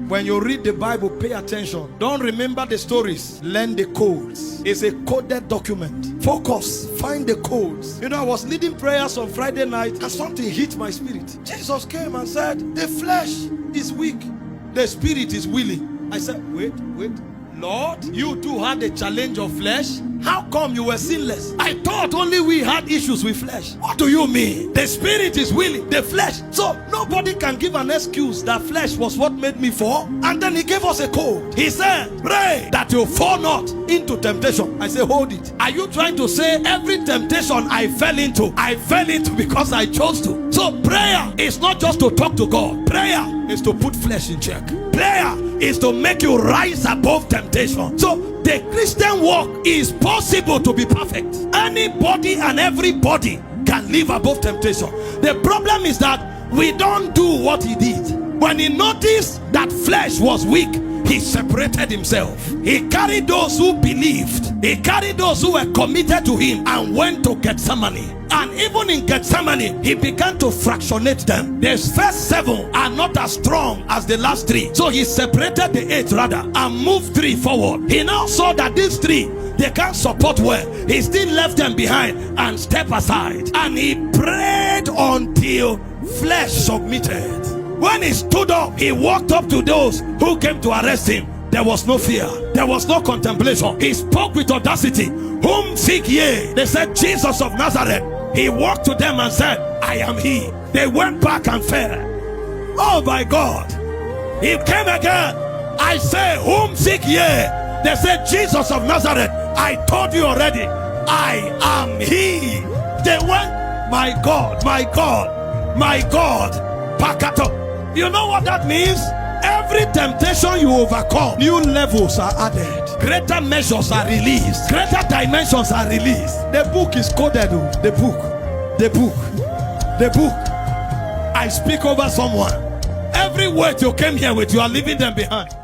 When you read the Bible, pay attention. Don't remember the stories. Learn the codes. It's a coded document. Focus. Find the codes. You know, I was leading prayers on Friday night and something hit my spirit. Jesus came and said, the flesh is weak. The spirit is willing. I said, wait. Lord, you too had a challenge of flesh. How come you were sinless? I thought only we had issues with flesh. What do you mean? The spirit is willing, the flesh. So nobody can give an excuse that flesh was what made me fall. And then he gave us a code. He said, pray that you fall not into temptation. I say, hold it. Are you trying to say every temptation I fell into because I chose to? So prayer is not just to talk to God. Prayer is to put flesh in check. Prayer is to make you rise above temptation. So the Christian walk is possible to be perfect. Anybody and everybody can live above temptation. The problem is that we don't do what he did. When he noticed that flesh was weak, he separated himself. He carried those who believed. He carried those who were committed to him and went to Gethsemane. And even in Gethsemane, he began to fractionate them. The first 7 are not as strong as the last 3. So he separated the 8 rather and moved 3 forward. He now saw that these 3, they can't support well. He still left them behind and stepped aside. And he prayed until flesh submitted. When he stood up, he walked up to those who came to arrest him. There was no fear. There was no contemplation. He spoke with audacity. Whom seek ye? They said, Jesus of Nazareth. He walked to them and said, I am he. They went back and fell. Oh my God. He came again. I say, whom seek ye? They said, Jesus of Nazareth. I told you already. I am he. They went, my God, my God, my God. Pack it up. You know what that means? Every temptation you overcome, new levels are added. Greater measures are released. Greater dimensions are released. The book is coded. The book. I speak over someone. Every word you came here with, you are leaving them behind.